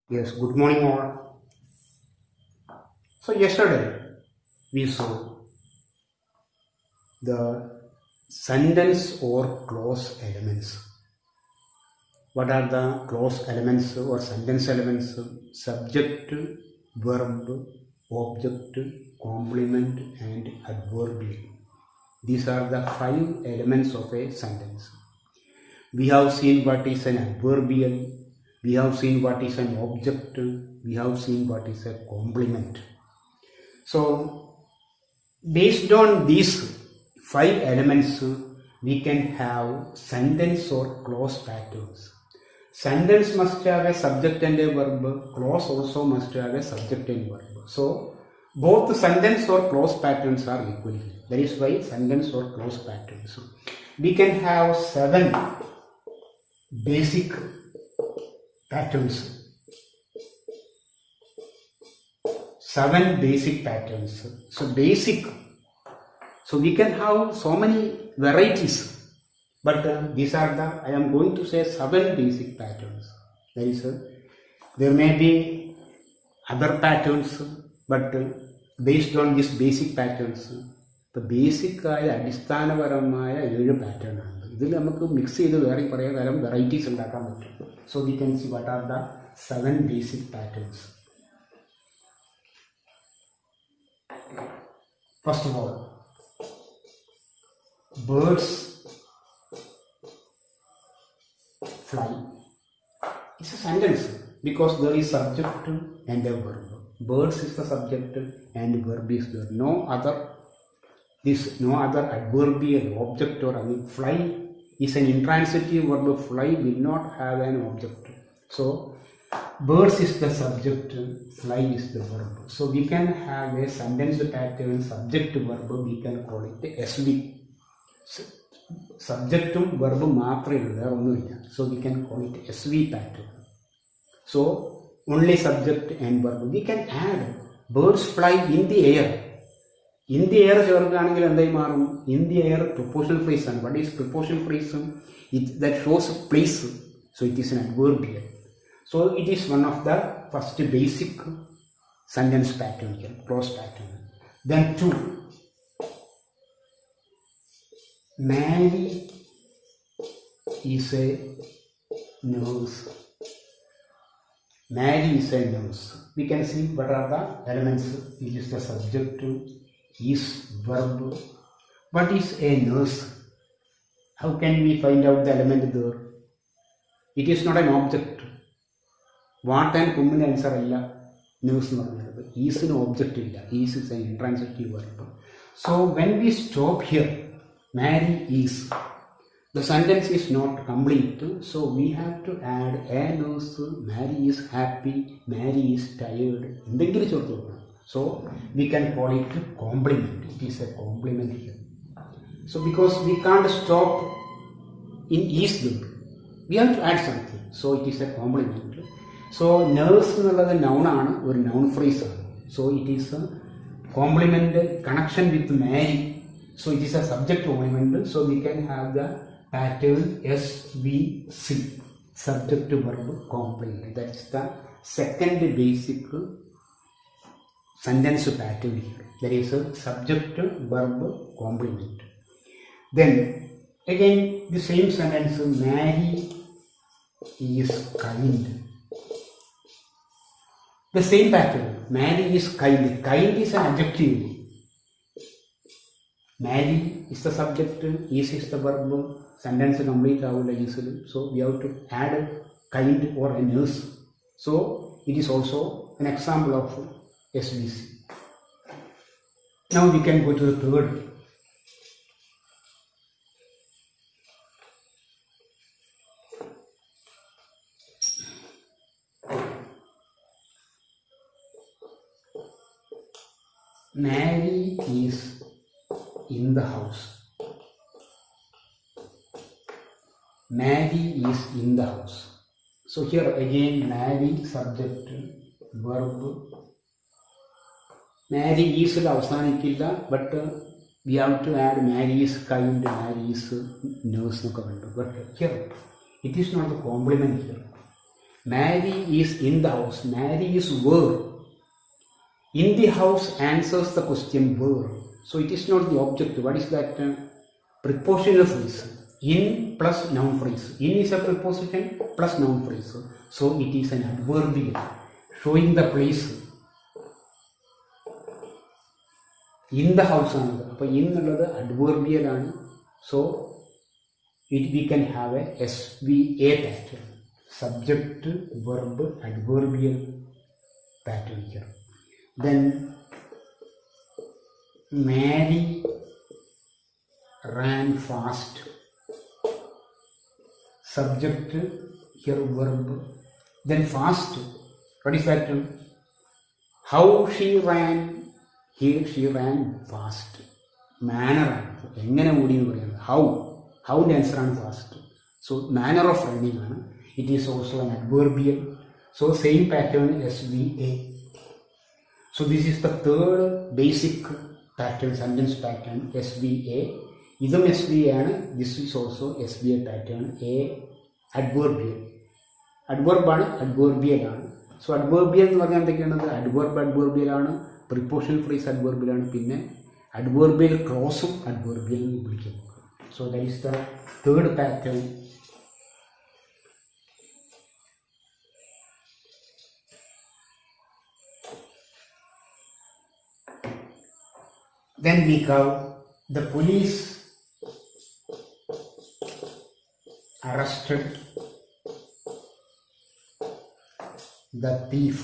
Yes, good morning all. So yesterday we saw the sentence or clause elements. What are the clause elements or sentence elements? Subject, verb, object, complement and adverbial. These are the 5 elements of a sentence. We have seen what is an adverbial, we have seen what is an object, we have seen what is a complement. So, based on these 5 elements, we can have sentence or clause patterns. Sentence must have a subject and a verb, clause also must have a subject and verb. So, both sentence or clause patterns are equal. That is why sentence or clause patterns. We can have 7 basic patterns. 7 basic patterns. So basic. So we can have so many varieties. But these are the, I am going to say 7 basic patterns. That is, there may be other patterns, but based on these basic patterns, the basic അടിസ്ഥാനപരമായ 7 pattern ആണ്. ഇതിൽ നമുക്ക് mix ചെയ്ത് വേറെ കുറേ തരം varieties ഉണ്ടാക്കാൻ പറ്റും. So we can see what are the 7 basic patterns. First of all, birds fly. It's a sentence because there is subject and a verb. Birds is the subject and verb is there. No other adverbial object or any. Fly is an intransitive verb. Fly will not have an object. So birds is the subject, fly is the verb. So we can have a sentence pattern, subject verb, we can call it SV. Subjectum verb മാത്രമേ ഉള്ളൂ, വേറെ ഒന്നുമില്ല. So we can call it SV pattern. So only subject and verb. We can add birds fly in the air. In the air ചേർക്കുകയാണെങ്കിൽ എന്തായി മാറും? In the air prepositional phrase ആണ്. What is prepositional phrase? That shows place. So it is an adverbial. So it is one of the first basic sentence pattern here, clause pattern. Then 2. Mary is a nurse. Mary is a nurse. We can see what are the elements. It is the subject, is verb. What is a nurse? How can we find out the element there? It is not an object. What and common answer അല്ല nurse എന്ന് പറയുന്നത്. ഈസിന് object ഇല്ല. Is is an intransitive verb. So when we stop here, Mary is, the sentence is not complete. So we have to add a nurse. Mary is happy. Mary is tired. എന്തെങ്കിലും ചേർത്ത് കൊടുക്കണം. So we can call it complement. It is a complement here. So because we can't stop in is there, we have to add something. So it is a complement. So nurse എന്നുള്ളത് നൗണാണ്, ഒരു noun phrase ആണ്. So it is a complement connection with Mary. So it is a subject complement. So we can have the pattern SVC, subject verb complement. That is the second basic sentence pattern here. There is a subject verb complement. Then again the same sentence, Mary is kind. The same pattern, Mary is kind. Kind is an adjective. Mary is the subject, is the verb. Sentence complete ആവില്ല easily. So we have to add kind or a nurse. So it is also an example of SVC. Now we can go to the third. Mary is in the house. Mary is in the house. So here again Mary subject verb. Mary is അവസാനിക്കില്ല, but we have to add Mary is kind, Mary is nurse എന്നൊക്കെ വേണ്ട. But here it is not the complement here. Mary is in the house. Mary is where. In the house answers the question where. So it is not the object. What is that? Prepositional phrase. In plus noun phrase. In is a preposition plus noun phrase. So it is an adverbial showing the place. In the house ആണത്. അപ്പോൾ in എന്നുള്ളത് adverbial ആണ്. So we can have a SVA pattern. Subject, verb, adverbial pattern here. Then Mary ran fast. Subject, here verb. Then fast. What is that? How she ran. Here she ran fast. Manner. എങ്ങനെ ഓടി എന്ന് പറയുന്നത്. How the answer ആണ് fast. So manner of running ആണ്. It is also an adverbial. So same pattern SVA. So this is the third basic pattern, sentence pattern, SVA. ഇതും SVA ആണ്. This is also SVA pattern. A adverbial. Adverb ആണ്, adverbial ആണ്. So adverbial എന്ന് പറഞ്ഞാൽ എന്തൊക്കെയാണത്? adverbial ആണ്, prepositional phrase adverbial ആണ്, പിന്നെ adverbial clause adverbial എന്ന് വിളിക്കുന്നു. So that is the third pattern. Then we have the police arrested the thief.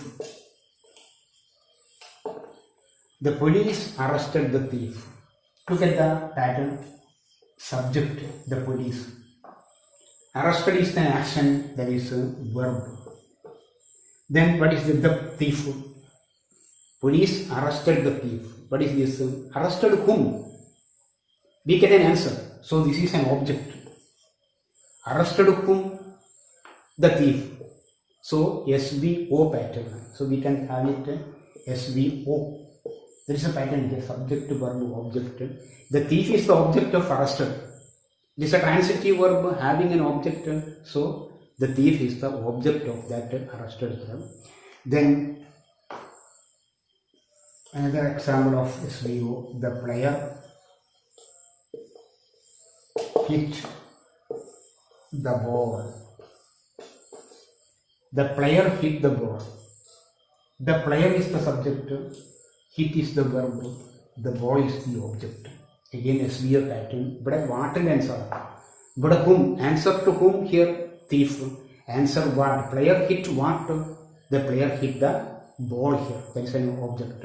The police arrested the thief. Look at the pattern. Subject, the police. Arrested is the action, that is a verb. Then what is the thief? Police arrested the thief. What is this? Arrested whom? We get an answer. So this is an object. Arrested whom? The thief. So SVO pattern. So we can have it SVO. There is a pattern here, subject, verb, object. The thief is the object of arrested. It is a transitive verb having an object. So the thief is the object of that arrested verb. Then another example of SVO, the player hit the ball. The player hit the ball. The player is the subject, hit is the verb, the ball is the object. Again SVO pattern. But what an answer? But whom? Answer to whom here? Thief. Answer what? Player hit what? The player hit the ball here. That is an object.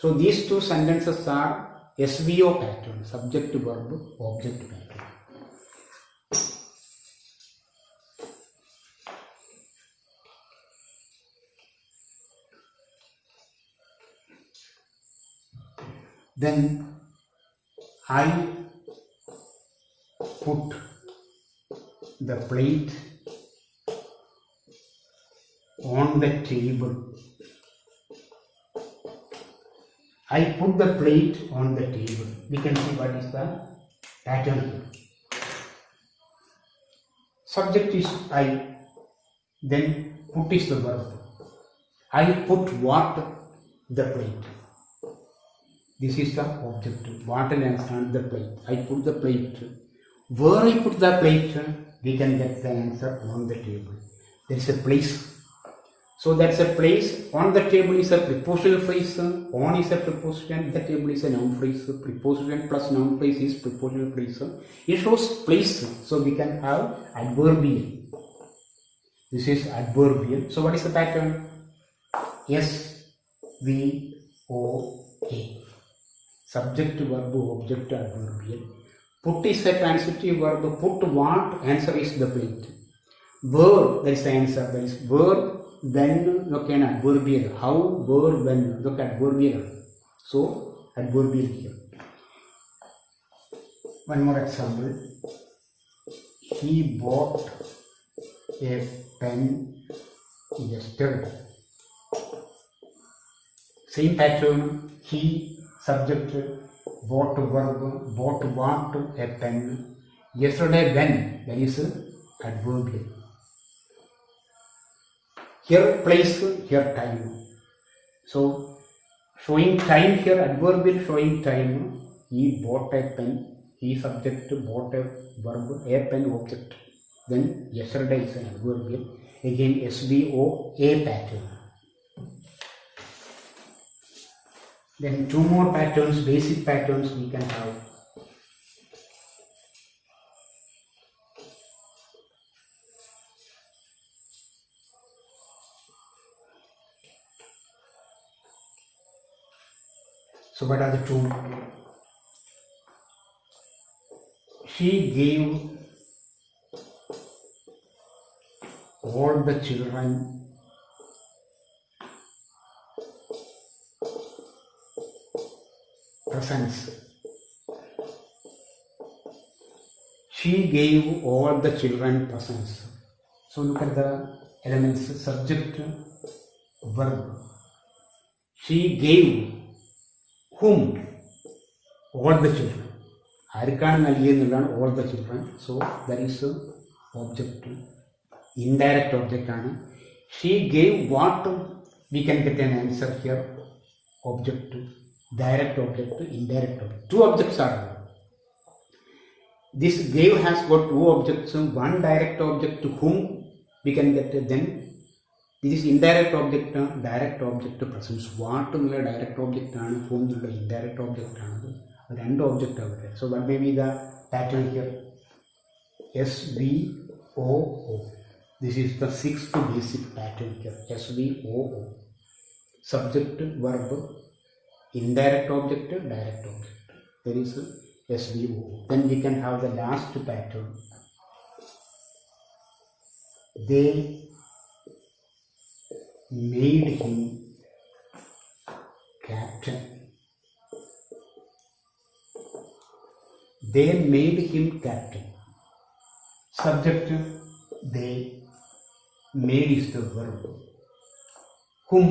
So these two sentences are SVO pattern. Subject, verb, object pattern. Then I put the plate on the table. I put the plate on the table. We can see what is the pattern here. Subject is I, then put is the verb. I put what? The plate. This is the object. What and understand the plate. I put the plate. Where I put the plate, we can get the answer on the table. There is a place. So that's a place. On the table is a prepositional phrase. On is a preposition. The table is a noun phrase. Preposition plus noun phrase is prepositional phrase. It shows place. So we can have adverbial. This is adverbial. So what is the pattern? SVOA. Subject, verb, object, adverbial. Put is a transitive verb. Put what? Answer is the plate. Where? That is the answer. That is where, when, look at adverbial. How, where, when. Look at adverbial. So adverbial here. One more example. He bought a pen yesterday. Same pattern. He, subject, bought, verb, bought what? A pen. Yesterday, when? That is adverbial. Here place, here time. So showing time here, adverbial showing time. He bought a pen. He subject bought a verb, a pen object. Then yesterday is an adverbial. Again SVO, a pattern. Then two more patterns, basic patterns we can have. So what are the two? She gave all the children presents. She gave all the children presents. So look at the elements, subject, verb. She gave whom? All the children. ആർക്കാണ് നൽകിയെന്നുള്ളതാണ് all the children. So that is object. Indirect object ആണ്. She gave what? We can get an answer here. Object. Direct object, indirect object. Two objects are there. This gave has got two objects. One direct object to whom we can get then. This is indirect object, direct object presence. What എന്നുള്ള direct object ആണ്, whom എന്നുള്ള indirect object ആണ്. രണ്ട് object അവിടെ. So what may be the pattern here? SVOO. This is the sixth basic pattern here. SVOO. Subject, verb, indirect object, direct object. There is SVO. Then we can have the last pattern. They made him captain. They made him captain. Subject, they, made is the verb. Whom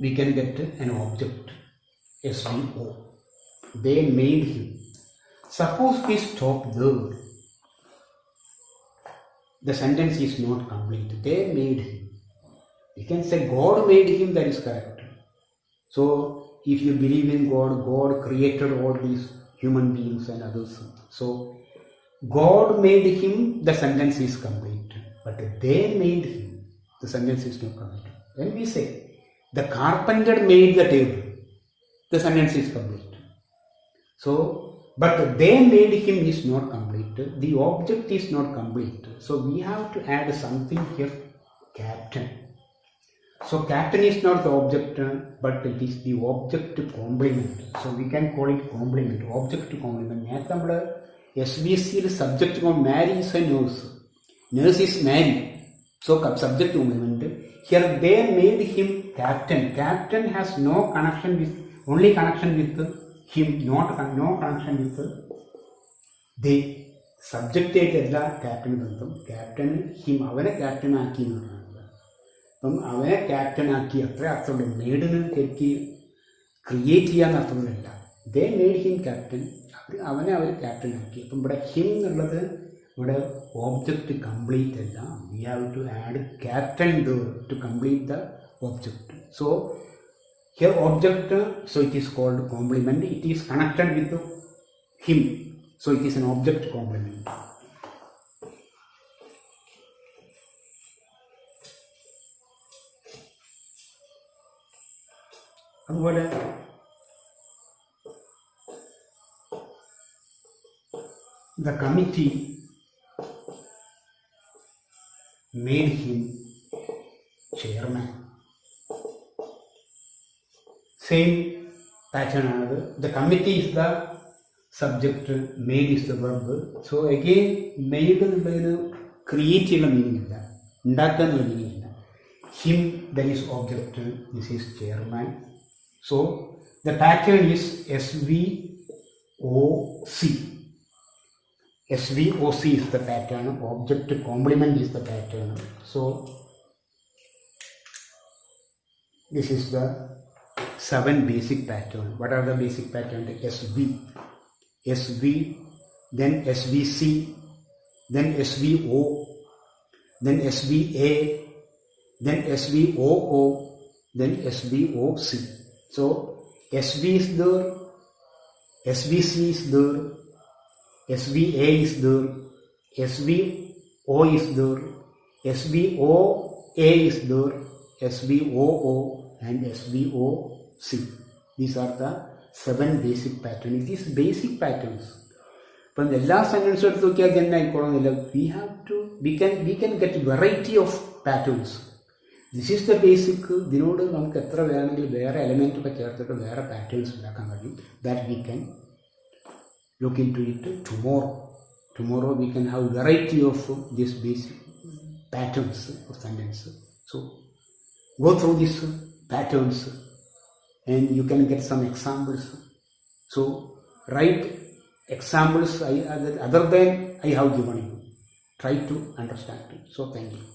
we can get an object, SVO. They made him. Suppose we stop there. The sentence is not complete. They made him. We can say God made him, that is correct. So if you believe in God, God created all these human beings and others. So God made him, the sentence is complete. But they made him, the sentence is not complete. When we say the carpenter made the table, the sentence is complete. So, but they made him is not complete. The object is not complete. So we have to add something here, captain. So captain is not the object, but it is the object complement. So we can call it complement, object complement. നേരത്തെ നമ്മൾ SVCയിൽ subject Mary is a nurse. Nurse is Mary. So subject complement. Here they made him captain. Captain has no connection with, only connection with him, no connection with they. Subject ആയിട്ടല്ല captain ബന്ധം. Captain him, അവനെ captain ആക്കി എന്ന് പറയുന്നത്. അപ്പം അവനെ captain ആക്കി അത്ര അർത്ഥമുള്ളൂ. മേഡിന് ശരിക്ക് ക്രിയേറ്റ് ചെയ്യാന്ന് അർത്ഥമൊന്നുമില്ല. They made him captain. അവനെ അവർ ക്യാപ്റ്റൻ ആക്കി. അപ്പം ഇവിടെ ഹിം എന്നുള്ളത് ഇവിടെ ഓബ്ജക്റ്റ് കംപ്ലീറ്റ് അല്ല. We have to add captain to complete the object. So here object, so it is called complement. It is connected with him, so it is an object complement. അതുപോലെ the committee made him chairman. Same pattern another. The committee is the subject, made is the verb. So again made എന്നുള്ളതിന് create ചെയ്യുന്ന meaning ഇല്ല, ഉണ്ടാക്കുക എന്നുള്ള meaning ഇല്ല. Him, that is object, this is chairman. So the pattern is SVOC. SVOC is the pattern. Object complement is the pattern. So this is the 7 basic pattern. What are the basic pattern? The SV, then SVC, then SVO, then SVA, then SVOO, then SVOC. So SV is there, SVC is there, SVA is there, SVO is there, SVOA is there, SVOO and SVOC. These are the 7 basic patterns. These basic patterns. ഇപ്പം എല്ലാ സെന്റൻസും എടുത്ത് നോക്കിയാൽ തന്നെ ആയിക്കോളുന്നില്ല. We can get variety of patterns. This is the basic. ഇതിനോട് നമുക്ക് എത്ര വേണമെങ്കിലും വേറെ എലമെൻറ്റൊക്കെ ചേർത്തിട്ട് വേറെ പാറ്റേൺസ് ഉണ്ടാക്കാൻ കഴിയും. That we can look into it tomorrow. Tomorrow we can have variety of these basic patterns of sentence. So go through these patterns and you can get some examples. So write examples other than I have given you. Try to understand it. So thank you.